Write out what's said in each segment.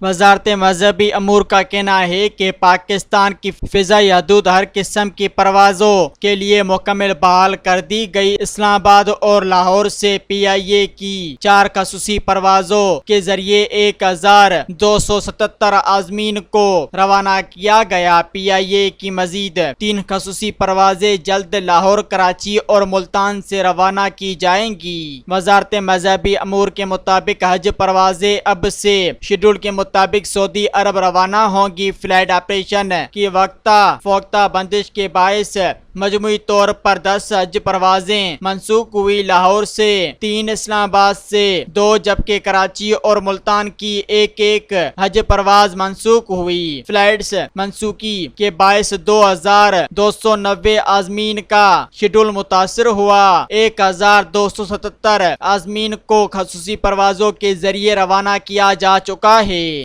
وزارت مذہبی امور کا کہنا ہے کہ پاکستان کی فضائی حدود ہر قسم کی پروازوں کے لیے مکمل بحال کر دی گئی۔ اسلام آباد اور لاہور سے PIA کی 4 خصوصی پروازوں کے ذریعے 1277 عازمین کو روانہ کیا گیا۔ PIA کی مزید 3 خصوصی پروازیں جلد لاہور، کراچی اور ملتان سے روانہ کی جائیں گی۔ وزارت مذہبی امور کے مطابق حج پروازیں اب سے شیڈول کے مطابق سعودی عرب روانہ ہوں گی۔ فلائٹ آپریشن کی وقتہ فوقتہ بندش کے باعث مجموعی طور پر 10 حج پروازیں منسوخ ہوئی۔ لاہور سے 3، اسلام آباد سے 2 جبکہ کراچی اور ملتان کی ایک حج پرواز منسوخ ہوئی۔ فلائٹس منسوخی کے باعث 2290 عازمین کا شیڈول متاثر ہوا۔ 1277 عازمین کو خصوصی پروازوں کے ذریعے روانہ کیا جا چکا ہے۔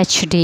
HD।